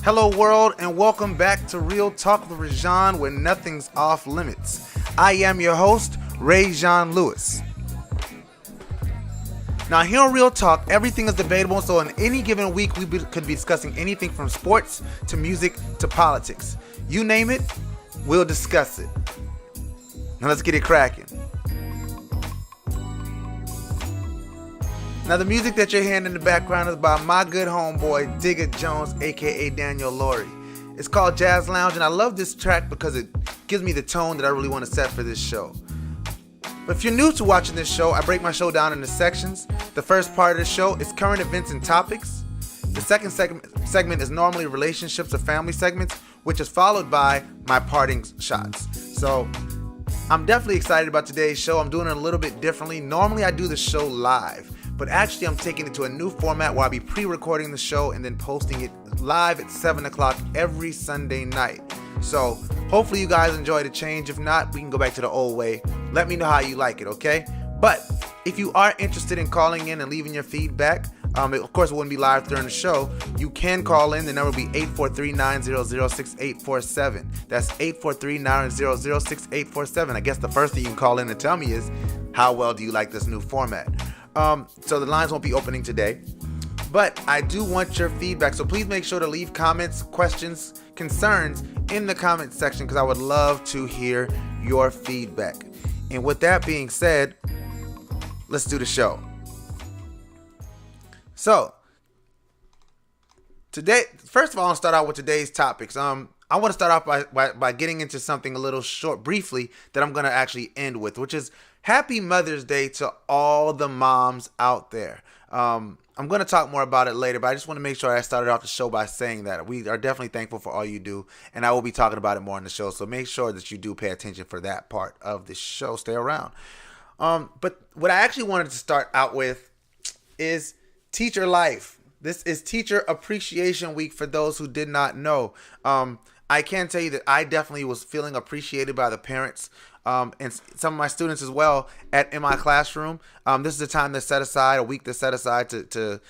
Hello world, and welcome back to Real Talk with ReZsaun, where nothing's off limits. I am your host, ReZsaun Lewis. Now here on Real Talk, everything is debatable, so in any given week we could be discussing anything from sports to music to politics. You name it, we'll discuss it. Now let's get it cracking. Now the music that you're hearing in the background is by my good homeboy Digger Jones, aka Daniel Laurie. It's called Jazz Lounge, and I love this track because it gives me the tone that I really want to set for this show. But if you're new to watching this show, I break my show down into sections. The first part of the show is current events and topics. The second segment is normally relationships or family segments, which is followed by my parting shots. So I'm definitely excited about today's show. I'm doing it a little bit differently. Normally I do the show live, but actually I'm taking it to a new format where I'll be pre-recording the show and then posting it live at 7 o'clock every Sunday night. So hopefully you guys enjoy the change. If not, we can go back to the old way. Let me know how you like it, okay? But if you are interested in calling in and leaving your feedback, of course it wouldn't be live during the show, you can call in. The number will be 843-900-6847. That's 843-900-6847. I guess the first thing you can call in and tell me is, how well do you like this new format? So the lines won't be opening today, but I do want your feedback. So please make sure to leave comments, questions, concerns in the comment section, because I would love to hear your feedback. And with that being said, let's do the show. So today, first of all, I'll start out with today's topics. I want to start off by getting into something a little short, briefly, that I'm going to actually end with, which is Happy Mother's Day to all the moms out there. I'm going to talk more about it later, but I just want to make sure I started off the show by saying that we are definitely thankful for all you do, and I will be talking about it more on the show, so make sure that you do pay attention for that part of the show. Stay around. But what I actually wanted to start out with is teacher life. This is Teacher Appreciation Week for those who did not know. I can tell you that I definitely was feeling appreciated by the parents and some of my students as well in my classroom. This is a time that's set aside, a week that's set aside to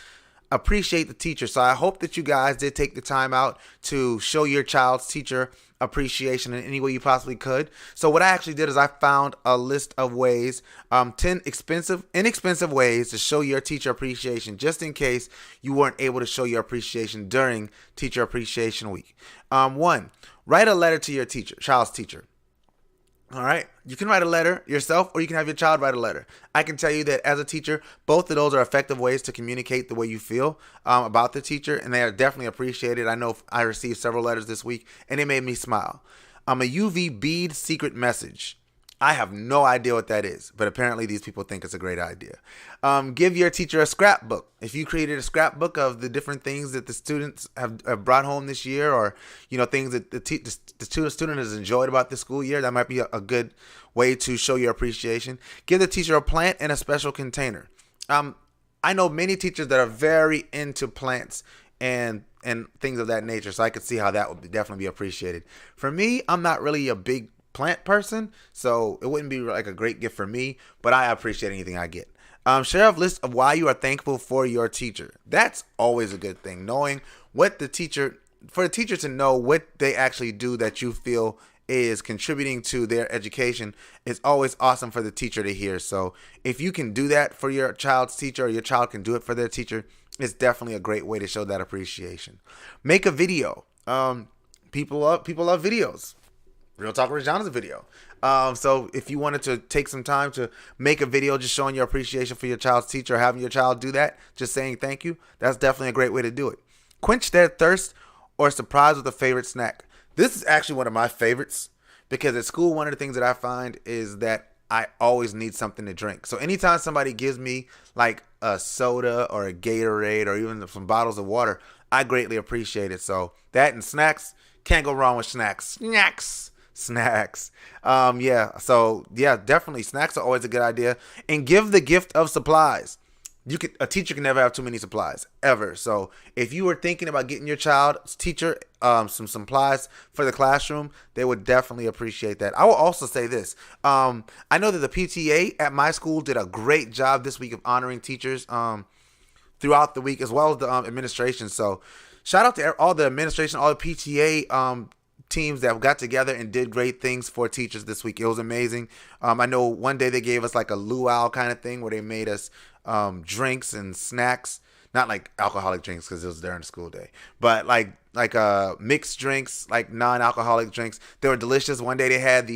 appreciate the teacher. So I hope that you guys did take the time out to show your child's teacher appreciation in any way you possibly could. So what I actually did is I found a list of ways, 10 inexpensive ways to show your teacher appreciation, just in case you weren't able to show your appreciation during Teacher Appreciation Week. 1, write a letter to your child's teacher. All right. You can write a letter yourself, or you can have your child write a letter. I can tell you that as a teacher, both of those are effective ways to communicate the way you feel about the teacher, and they are definitely appreciated. I know I received several letters this week, and it made me smile. A UV bead secret message. I have no idea what that is, but apparently these people think it's a great idea. Give your teacher a scrapbook. If you created a scrapbook of the different things that the students have brought home this year, or things that the student has enjoyed about the school year, that might be a good way to show your appreciation. Give the teacher a plant in a special container. I know many teachers that are very into plants and things of that nature, so I could see how that would definitely be appreciated. For me, I'm not really a big plant person, so it wouldn't be like a great gift for me, but I appreciate anything I get. Share a list of why you are thankful for your teacher. That's always a good thing, knowing what for the teacher to know what they actually do that you feel is contributing to their education is always awesome for the teacher to hear. So if you can do that for your child's teacher, or your child can do it for their teacher, it's definitely a great way to show that appreciation. Make a video. People love videos. Real Talk with ReZsaun is a video. So if you wanted to take some time to make a video just showing your appreciation for your child's teacher, or having your child do that, just saying thank you, that's definitely a great way to do it. Quench their thirst or surprise with a favorite snack. This is actually one of my favorites, because at school, one of the things that I find is that I always need something to drink. So anytime somebody gives me like a soda or a Gatorade or even some bottles of water, I greatly appreciate it. So that and snacks, can't go wrong with snacks. Snacks. Definitely snacks are always a good idea. And give the gift of supplies. A teacher can never have too many supplies, ever. So if you were thinking about getting your child's teacher some supplies for the classroom, they would definitely appreciate that. I will also say this. I know that the PTA at my school did a great job this week of honoring teachers throughout the week, as well as the administration. So shout out to all the administration, all the PTA teams that got together and did great things for teachers this week. It was amazing. I know one day they gave us like a luau kind of thing where they made us drinks and snacks, not like alcoholic drinks because it was during the school day, but like mixed drinks, like non-alcoholic drinks. They were delicious. One day they had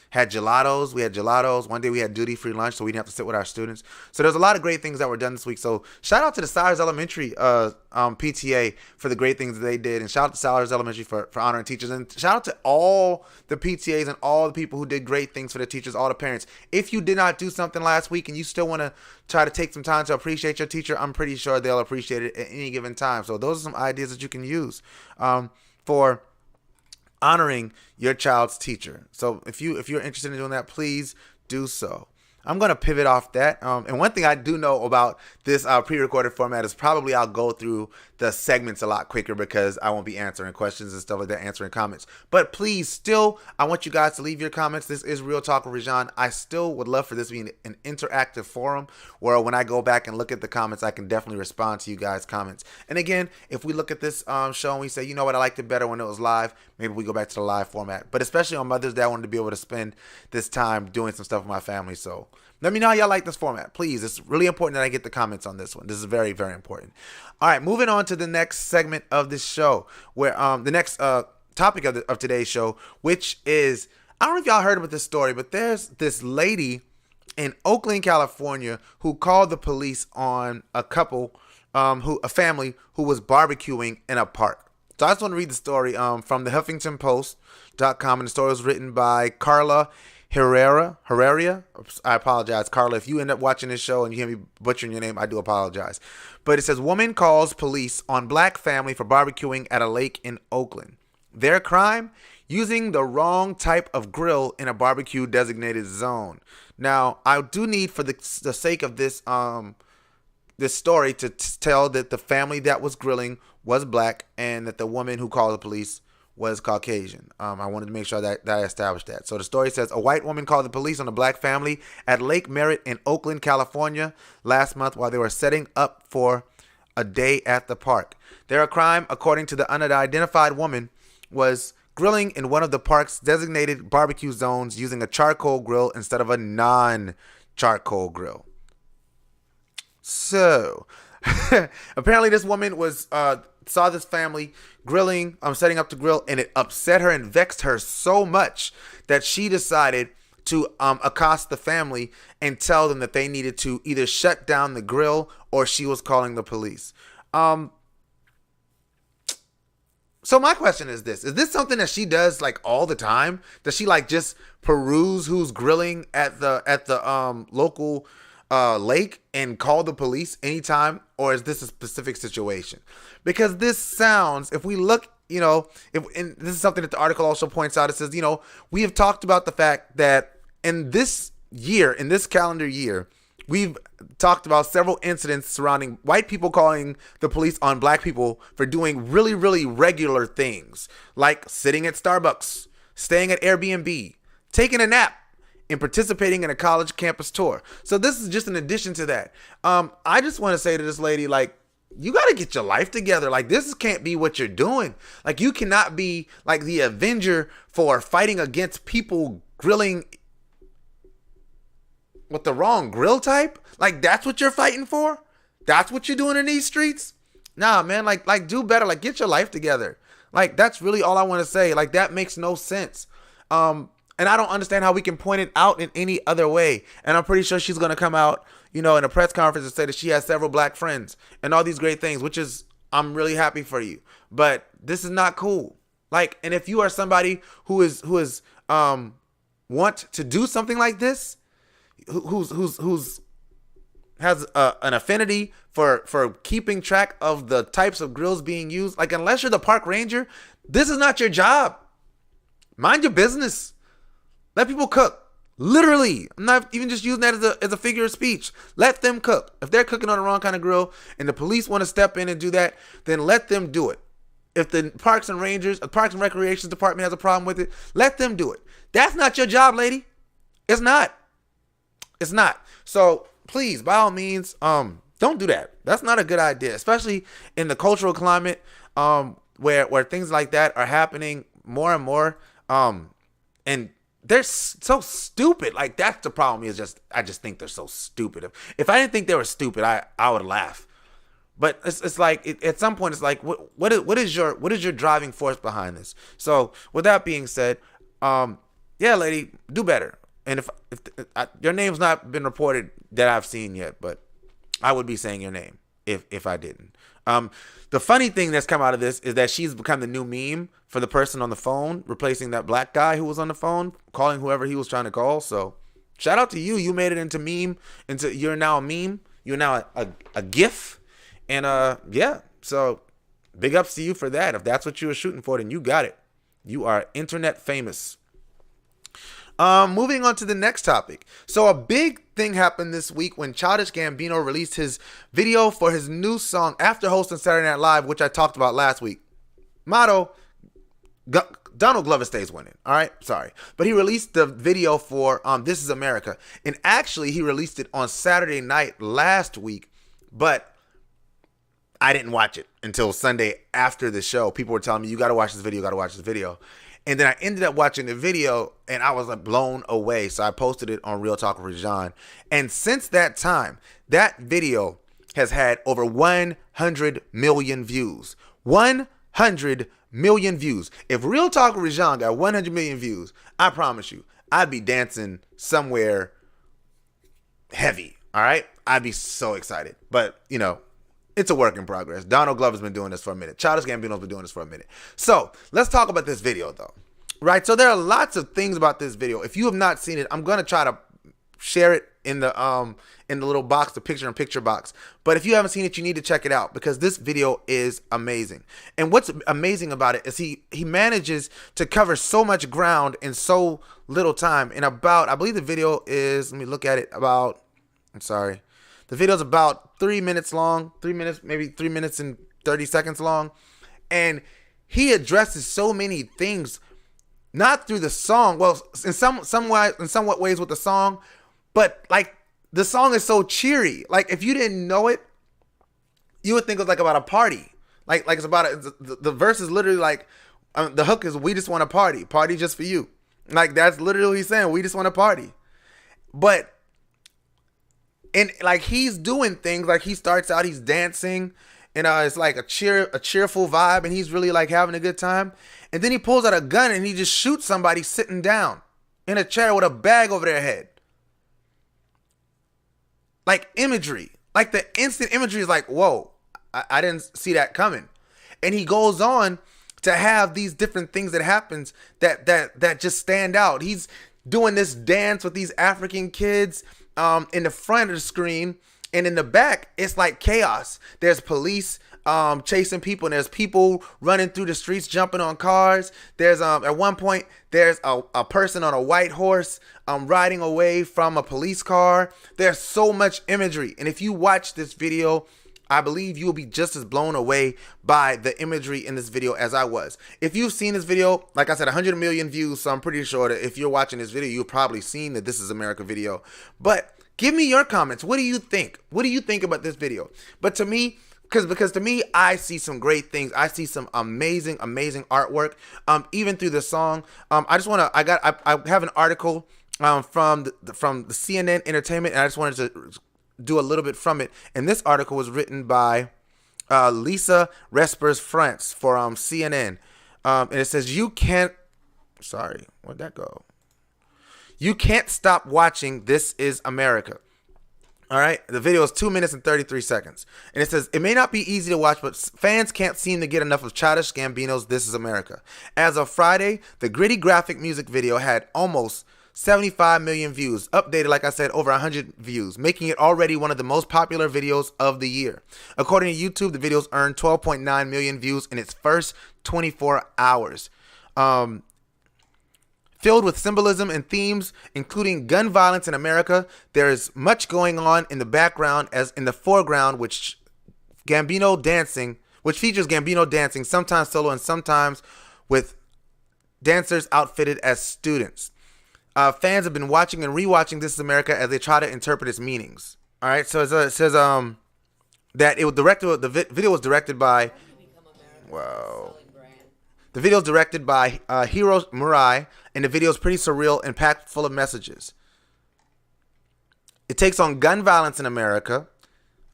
had gelatos. We had gelatos. One day we had duty-free lunch, so we didn't have to sit with our students. So there's a lot of great things that were done this week. So shout out to the Sellers Elementary PTA for the great things that they did, and shout out to Sellers Elementary for honoring teachers, and shout out to all the PTAs and all the people who did great things for the teachers, all the parents. If you did not do something last week and you still want to try to take some time to appreciate your teacher, I'm pretty sure they'll appreciate it at any given time. So those are some ideas that you can use for honoring your child's teacher. So if you're interested in doing that, please do so. I'm going to pivot off that. And one thing I do know about this pre-recorded format is probably I'll go through the segments a lot quicker because I won't be answering questions and stuff like that, answering comments. But please, still, I want you guys to leave your comments. This is Real Talk with ReZsaun. I still would love for this to be an interactive forum where when I go back and look at the comments, I can definitely respond to you guys' comments. And again, if we look at this show and we say, you know what, I liked it better when it was live, maybe we go back to the live format. But especially on Mother's Day, I wanted to be able to spend this time doing some stuff with my family. So let me know how y'all like this format. Please, it's really important that I get the comments on this one. This is very, very important. All right, moving on to the next segment of this show, where the next topic of today's show, which is, I don't know if y'all heard about this story, but there's this lady in Oakland, California, who called the police on a couple, a family who was barbecuing in a park. So I just want to read the story from the HuffingtonPost.com, and the story was written by Carla Herrera. I apologize, Carla. If you end up watching this show and you hear me butchering your name, I do apologize. But it says, woman calls police on black family for barbecuing at a lake in Oakland. Their crime? Using the wrong type of grill in a barbecue designated zone. Now, I do need, for the sake of this this story, to tell that the family that was grilling was black and that the woman who called the police was Caucasian. I wanted to make sure that I established that. So the story says, a white woman called the police on a black family at Lake Merritt in Oakland, California last month while they were setting up for a day at the park. Their crime, according to the unidentified woman, was grilling in one of the park's designated barbecue zones using a charcoal grill instead of a non-charcoal grill. So apparently this woman was saw this family grilling, setting up to grill, and it upset her and vexed her so much that she decided to accost the family and tell them that they needed to either shut down the grill or she was calling the police. So my question is this: is this something that she does like all the time? Does she like just peruse who's grilling at the local lake and call the police anytime, or is this a specific situation? Because this sounds, if we look, and this is something that the article also points out. It says, we have talked about the fact that in this calendar year, we've talked about several incidents surrounding white people calling the police on black people for doing really, really regular things, like sitting at Starbucks, staying at Airbnb, taking a nap, and participating in a college campus tour. So this is just an addition to that. I just want to say to this lady, like, you got to get your life together. Like, this can't be what you're doing. Like, you cannot be like the Avenger for fighting against people grilling with the wrong grill type. Like, that's what you're fighting for? That's what you're doing in these streets? Nah, man, like do better. Like, get your life together. Like, that's really all I want to say. Like, that makes no sense. And I don't understand how we can point it out in any other way. And I'm pretty sure she's going to come out, in a press conference and say that she has several black friends and all these great things, which is, I'm really happy for you. But this is not cool. Like, and if you are somebody who is want to do something like this, who's has an affinity for keeping track of the types of grills being used, like, unless you're the park ranger, this is not your job. Mind your business. Let people cook. Literally. I'm not even just using that as a figure of speech. Let them cook. If they're cooking on the wrong kind of grill and the police want to step in and do that, then let them do it. If the Parks and Recreation Department has a problem with it, let them do it. That's not your job, lady. It's not. It's not. So please, by all means, don't do that. That's not a good idea, especially in the cultural climate where things like that are happening more and more. And they're so stupid. Like, that's the problem. I just think they're so stupid. If I didn't think they were stupid, I would laugh. But it's like at some point it's like what is your driving force behind this? So with that being said, yeah, lady, do better. And if your name's not been reported that I've seen yet, but I would be saying your name if I didn't. The funny thing that's come out of this is that she's become the new meme for the person on the phone, replacing that black guy who was on the phone, calling whoever he was trying to call. So shout out to you. You made it into meme. You're now a meme. You're now a GIF. And yeah, so big ups to you for that. If that's what you were shooting for, then you got it. You are internet famous. Moving on to the next topic. So a big thing happened this week when Childish Gambino released his video for his new song after hosting Saturday Night Live, which I talked about last week. Motto, Donald Glover stays winning. All right, sorry. But he released the video for This Is America. And actually, he released it on Saturday night last week, but I didn't watch it until Sunday after the show. People were telling me, you got to watch this video, And then I ended up watching the video and I was like blown away. So I posted it on Real Talk with ReZsaun. And since that time, that video has had over 100 million views. 100 million views. If Real Talk with ReZsaun got 100 million views, I promise you, I'd be dancing somewhere heavy. All right? I'd be so excited. But, you know, it's a work in progress. Donald Glover's been doing this for a minute. Childish Gambino's been doing this for a minute. So let's talk about this video, though. Right? So there are lots of things about this video. If you have not seen it, I'm gonna try to share it in the little box, the picture-in-picture box. But if you haven't seen it, you need to check it out because this video is amazing. And what's amazing about it is he manages to cover so much ground in so little time. In about, I believe the video is, let me look at it, the video's about 3 minutes long, 3 minutes, maybe 3 minutes and 30 seconds long. And he addresses so many things, not through the song, well, in somewhat ways with the song, but like the song is so cheery. Like if you didn't know it, you would think it was like about a party. Like it's about the verse is literally like, the hook is, we just want to party just for you. Like that's literally what he's saying, we just want to party. But and like he's doing things, like he starts out, he's dancing, and it's like a cheerful vibe, and he's really like having a good time. And then he pulls out a gun and he just shoots somebody sitting down in a chair with a bag over their head. Like imagery, like the instant imagery is like, whoa, I didn't see that coming. And he goes on to have these different things that happens that just stand out. He's doing this dance with these African kids in the front of the screen, and in the back it's like chaos. There's police chasing people, and there's people running through the streets, jumping on cars. There's at one point there's a person on a white horse riding away from a police car. There's so much imagery, and if you watch this video, I believe you will be just as blown away by the imagery in this video as I was. If you've seen this video, like I said, 100 million views, so I'm pretty sure that if you're watching this video, you've probably seen the This Is America video. But give me your comments. What do you think? What do you think about this video? But to me, because to me, I see some great things. I see some amazing artwork, even through the song. I have an article from the CNN Entertainment, and I just wanted to do a little bit from it. And this article was written by Lisa Respers France for CNN. And it says, you can't stop watching This Is America. All right. The video is 2 minutes and 33 seconds. And it says, it may not be easy to watch, but fans can't seem to get enough of Childish Gambino's This Is America. As of Friday, the gritty graphic music video had almost 75 million views, updated, like I said, over 100 views, making it already one of the most popular videos of the year. According to YouTube, the videos earned 12.9 million views in its first 24 hours. Filled with symbolism and themes, including gun violence in America, there is much going on in the background, as in the foreground, which features Gambino dancing, sometimes solo and sometimes with dancers outfitted as students. Fans have been watching and rewatching This Is America as they try to interpret its meanings. All right, so it says that the video was directed by. Wow. The video is directed by Hiro Murai, and the video is pretty surreal and packed full of messages. It takes on gun violence in America.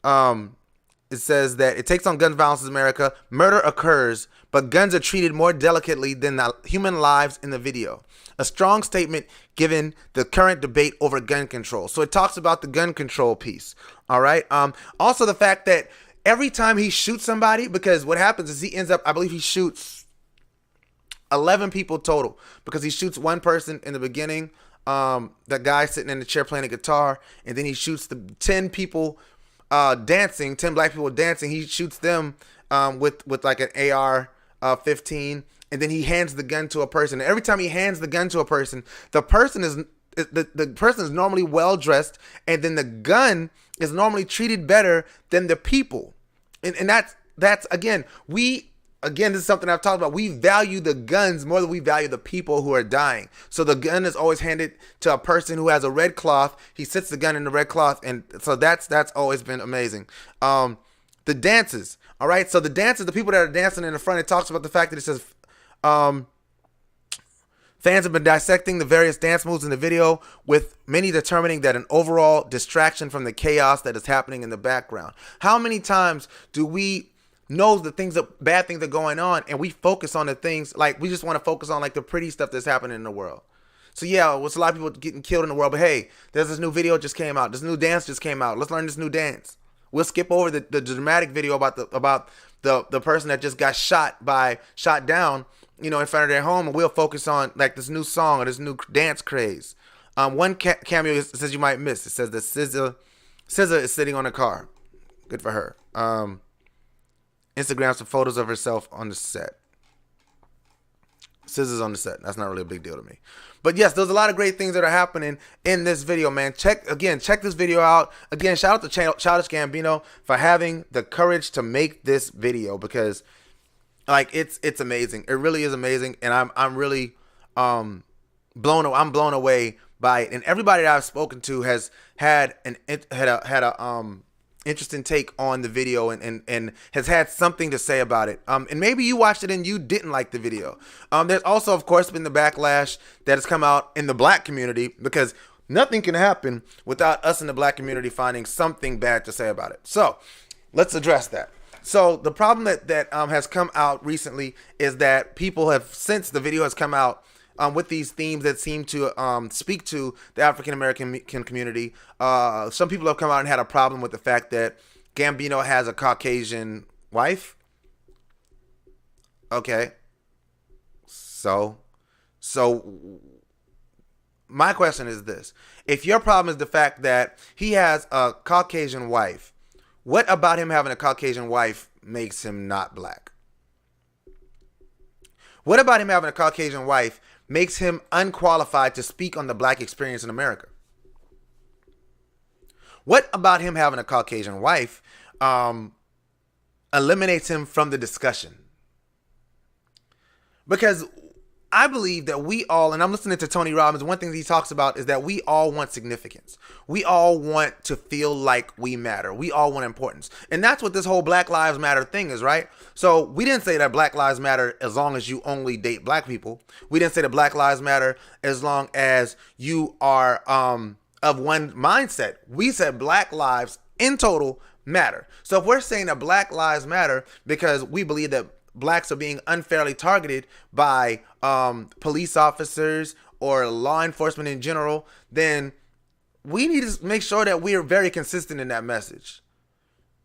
It says that it takes on gun violence in America. Murder occurs, but guns are treated more delicately than the human lives in the video. A strong statement given the current debate over gun control. So it talks about the gun control piece. All right. Also the fact that every time he shoots somebody, because what happens is he ends up, I believe he shoots 11 people total, because he shoots one person in the beginning, that guy sitting in the chair playing a guitar, and then he shoots the 10 people dancing, 10 black people dancing. He shoots them with like an AR-15, and then he hands the gun to a person. And every time he hands the gun to a person, the person is normally well dressed, and then the gun is normally treated better than the people. And that's again, this is something I've talked about. We value the guns more than we value the people who are dying. So the gun is always handed to a person who has a red cloth. He sits the gun in the red cloth, and so that's always been amazing. The dances, all right. So the dances, the people that are dancing in the front, it talks about the fact that it says, fans have been dissecting the various dance moves in the video, with many determining that an overall distraction from the chaos that is happening in the background. How many times do we know the bad things are going on, and we focus on the things, like we just want to focus on like the pretty stuff that's happening in the world? So yeah, there's a lot of people getting killed in the world, but hey, there's this new video just came out. This new dance just came out. Let's learn this new dance. We'll skip over the dramatic video about the person that just got shot down, in front of their home, and we'll focus on like this new song or this new dance craze. One cameo says you might miss. It says that SZA is sitting on a car. Good for her. Instagram some photos of herself on the set. SZA's on the set. That's not really a big deal to me. But yes, there's a lot of great things that are happening in this video, man. Check this video out. Again, shout out to Childish Gambino for having the courage to make this video, because like it's amazing. It really is amazing, and I'm really blown away by it. And everybody that I've spoken to has had a interesting take on the video, and has had something to say about it. And maybe you watched it and you didn't like the video. There's also, of course, been the backlash that has come out in the black community, because nothing can happen without us in the black community finding something bad to say about it. So let's address that. So the problem that has come out recently is that people have, since the video has come out, with these themes that seem to speak to the African American community, some people have come out and had a problem with the fact that Gambino has a Caucasian wife. Okay. So my question is this: if your problem is the fact that he has a Caucasian wife, what about him having a Caucasian wife makes him not black? What about him having a Caucasian wife makes him unqualified to speak on the black experience in America? What about him having a Caucasian wife eliminates him from the discussion? Because I believe that we all, and I'm listening to Tony Robbins, one thing he talks about is that we all want significance. We all want to feel like we matter. We all want importance. And that's what this whole Black Lives Matter thing is, right? So we didn't say that Black Lives Matter as long as you only date black people. We didn't say that Black Lives Matter as long as you are of one mindset. We said Black lives in total matter. So if we're saying that Black Lives Matter because we believe that blacks are being unfairly targeted by police officers or law enforcement in general, then we need to make sure that we are very consistent in that message.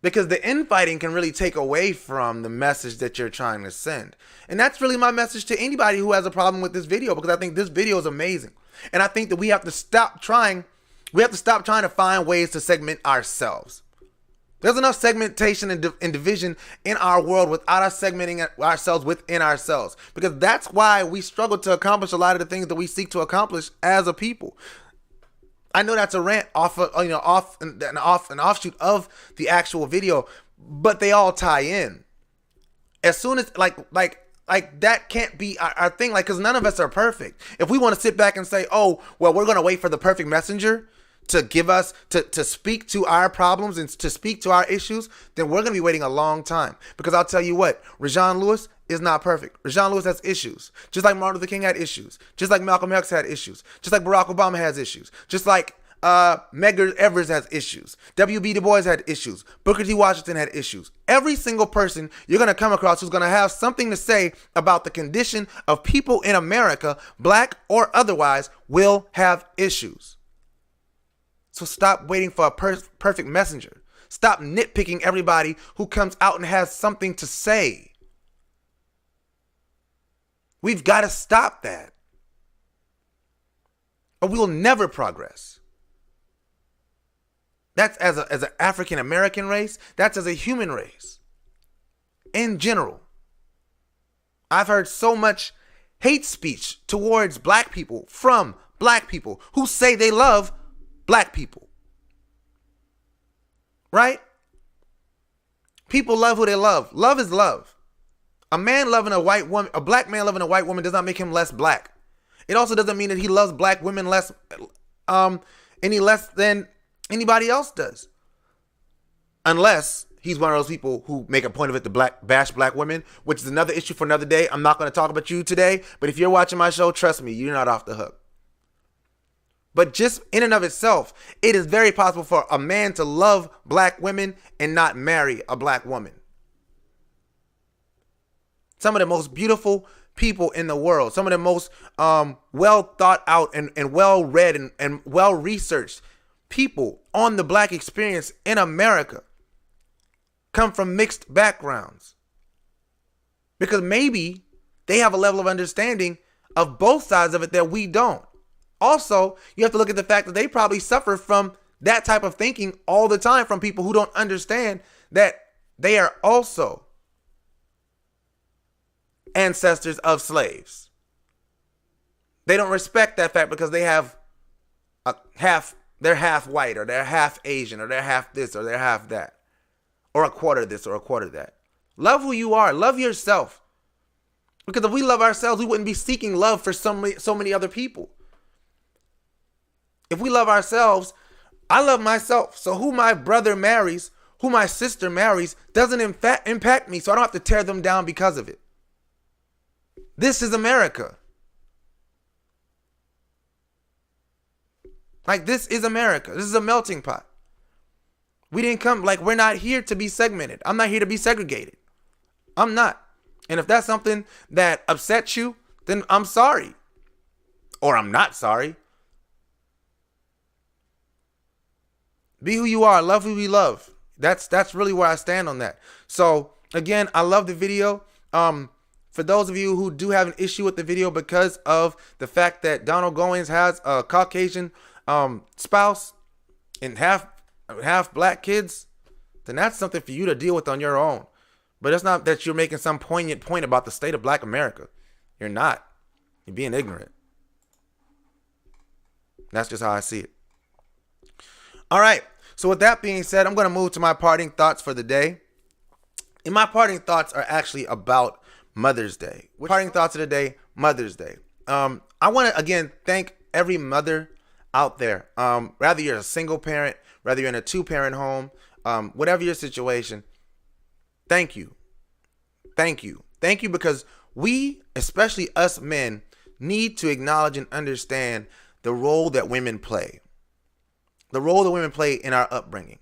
Because the infighting can really take away from the message that you're trying to send. And that's really my message to anybody who has a problem with this video, because I think this video is amazing. And I think that we have to stop trying to find ways to segment ourselves. There's enough segmentation and division in our world without us segmenting ourselves within ourselves. Because that's why we struggle to accomplish a lot of the things that we seek to accomplish as a people. I know that's a rant off an offshoot of the actual video, but they all tie in. As soon as like that can't be our thing, like, because none of us are perfect. If we want to sit back and say, oh, well, we're going to wait for the perfect messenger to give us, to speak to our problems and to speak to our issues, then we're going to be waiting a long time. Because I'll tell you what, ReZsaun Lewis is not perfect. ReZsaun Lewis has issues. Just like Martin Luther King had issues. Just like Malcolm X had issues. Just like Barack Obama has issues. Just like Medgar Evers has issues. W.B. Du Bois had issues. Booker T. Washington had issues. Every single person you're going to come across who's going to have something to say about the condition of people in America, black or otherwise, will have issues. So stop waiting for a perfect messenger. Stop nitpicking everybody who comes out and has something to say. We've got to stop that, or we will never progress. That's as an African American race. That's as a human race. In general, I've heard so much hate speech towards black people from black people who say they love black people. Right? People love who they love. Love is love. A man loving a white woman, a black man loving a white woman does not make him less black. It also doesn't mean that he loves black women less, any less than anybody else does. Unless he's one of those people who make a point of it to bash black women, which is another issue for another day. I'm not going to talk about you today, but if you're watching my show, trust me, you're not off the hook. But just in and of itself, it is very possible for a man to love black women and not marry a black woman. Some of the most beautiful people in the world, some of the most well thought out and well read and well researched people on the black experience in America come from mixed backgrounds. Because maybe they have a level of understanding of both sides of it that we don't. Also, you have to look at the fact that they probably suffer from that type of thinking all the time from people who don't understand that they are also ancestors of slaves. They don't respect that fact because they have they're half white, or they're half Asian, or they're half this, or they're half that, or a quarter this, or a quarter that. Love who you are. Love yourself. Because if we love ourselves, we wouldn't be seeking love for so many other people. If we love ourselves, I love myself. So who my brother marries, who my sister marries, doesn't impact me. So I don't have to tear them down because of it. This is America. Like, this is America. This is a melting pot. We didn't come, like, we're not here to be segmented. I'm not here to be segregated. I'm not. And if that's something that upsets you, then I'm sorry. Or I'm not sorry. Be who you are. Love who you love. That's really where I stand on that. So, again, I love the video. For those of you who do have an issue with the video because of the fact that Donald Goins has a Caucasian spouse and half black kids, then that's something for you to deal with on your own. But it's not that you're making some poignant point about the state of black America. You're not. You're being ignorant. That's just how I see it. All right. So with that being said, I'm going to move to my parting thoughts for the day. And my parting thoughts are actually about Mother's Day. Parting thoughts of the day, Mother's Day. I want to, again, thank every mother out there. Whether you're a single parent, whether you're in a two-parent home, whatever your situation, thank you. Thank you. Thank you, because we, especially us men, need to acknowledge and understand the role that women play. The role that women play in our upbringing.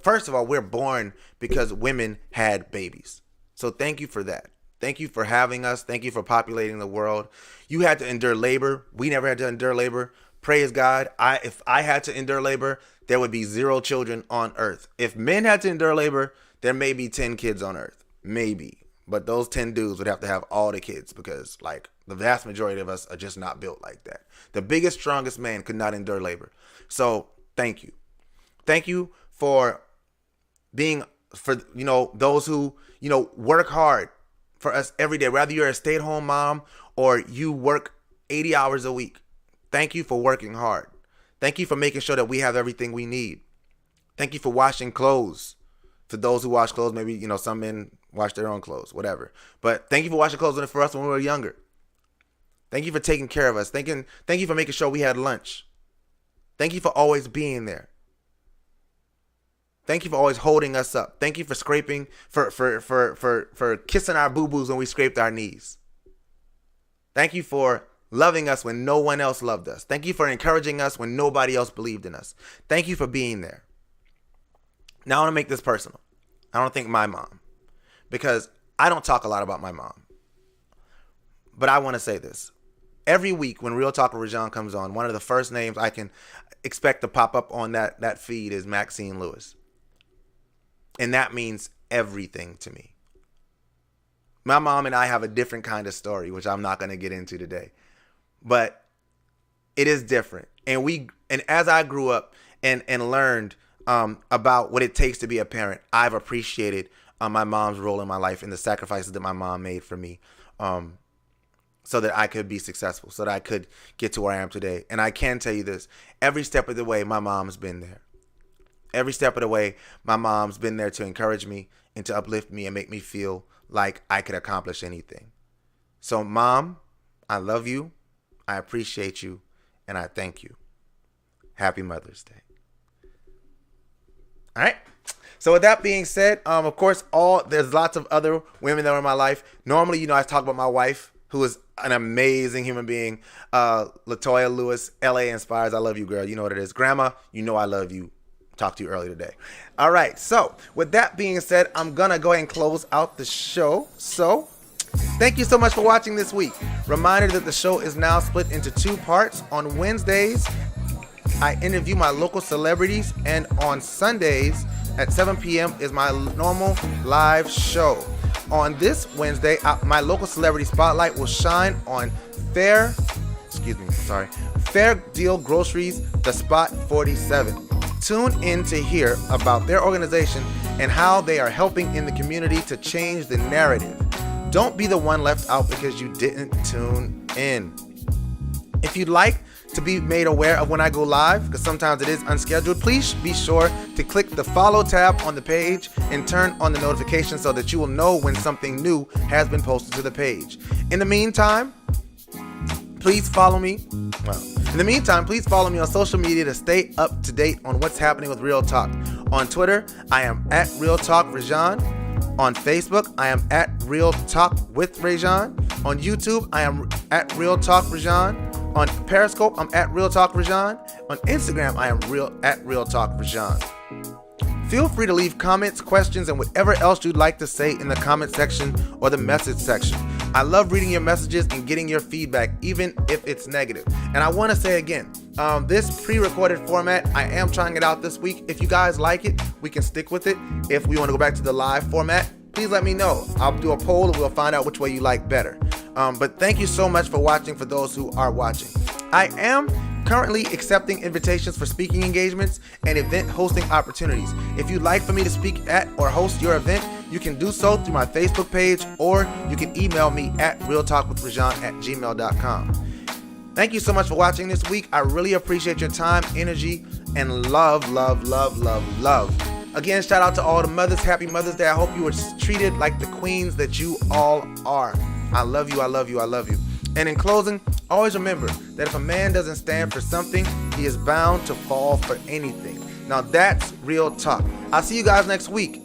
First of all, we're born because women had babies. So thank you for that. Thank you for having us. Thank you for populating the world. You had to endure labor. We never had to endure labor. Praise God. If I had to endure labor, there would be 0 children on earth. If men had to endure labor, there may be 10 kids on earth. Maybe. But those 10 dudes would have to have all the kids, because like the vast majority of us are just not built like that. The biggest, strongest man could not endure labor. So thank you. Thank you for being, for, those who, work hard for us every day. Whether you're a stay-at-home mom or you work 80 hours a week. Thank you for working hard. Thank you for making sure that we have everything we need. Thank you for washing clothes. For those who wash clothes, maybe, some men wash their own clothes, whatever. But thank you for washing clothes for us when we were younger. Thank you for taking care of us. Thank you for making sure we had lunch. Thank you for always being there. Thank you for always holding us up. Thank you for scraping, for kissing our boo-boos when we scraped our knees. Thank you for loving us when no one else loved us. Thank you for encouraging us when nobody else believed in us. Thank you for being there. Now I want to make this personal. I want to thank my mom, because I don't talk a lot about my mom. But I want to say this. Every week when Real Talk with ReZsaun comes on, one of the first names I can expect to pop up on that feed is Maxine Lewis. And that means everything to me. My mom and I have a different kind of story, which I'm not going to get into today. But it is different. And as I grew up and learned about what it takes to be a parent, I've appreciated my mom's role in my life and the sacrifices that my mom made for me, so that I could be successful, so that I could get to where I am today. And I can tell you this, every step of the way, my mom's been there. Every step of the way, my mom's been there to encourage me and to uplift me and make me feel like I could accomplish anything. So, Mom, I love you, I appreciate you, and I thank you. Happy Mother's Day. All right. So with that being said, of course, there's lots of other women that are in my life. Normally, I talk about my wife, who is an amazing human being. Latoya Lewis, LA Inspires. I love you, girl. You know what it is. Grandma, I love you. Talked to you earlier today. All right. So with that being said, I'm going to go ahead and close out the show. So thank you so much for watching this week. Reminder that the show is now split into 2 parts. On Wednesdays, I interview my local celebrities, and on Sundays at 7 p.m. is my normal live show. On this Wednesday, my local celebrity spotlight will shine on Fair Deal Groceries, The Spot 47. Tune in to hear about their organization and how they are helping in the community to change the narrative. Don't be the one left out because you didn't tune in. If you'd like to be made aware of when I go live, because sometimes it is unscheduled, please be sure to click the follow tab on the page and turn on the notifications so that you will know when something new has been posted to the page. In the meantime, please follow me. Please follow me on social media to stay up to date on what's happening with Real Talk. On Twitter, I am at Real Talk ReZsaun. On Facebook, I am at Real Talk with ReZsaun. On YouTube, I am at Real Talk ReZsaun. On Periscope, I'm at Real Talk ReZsaun. On Instagram, I am at Real Talk ReZsaun. Feel free to leave comments, questions, and whatever else you'd like to say in the comment section or the message section. I love reading your messages and getting your feedback, even if it's negative. And I want to say again, this pre-recorded format, I am trying it out this week. If you guys like it, we can stick with it. If we want to go back to the live format, please let me know. I'll do a poll and we'll find out which way you like better. But thank you so much for watching, for those who are watching. I am currently accepting invitations for speaking engagements and event hosting opportunities. If you'd like for me to speak at or host your event, you can do so through my Facebook page, or you can email me at realtalkwithrezsaun@gmail.com. Thank you so much for watching this week. I really appreciate your time, energy, and love. Again, shout out to all the mothers. Happy Mother's Day. I hope you were treated like the queens that you all are. I love you. And in closing, always remember that if a man doesn't stand for something, he is bound to fall for anything. Now that's real talk. I'll see you guys next week.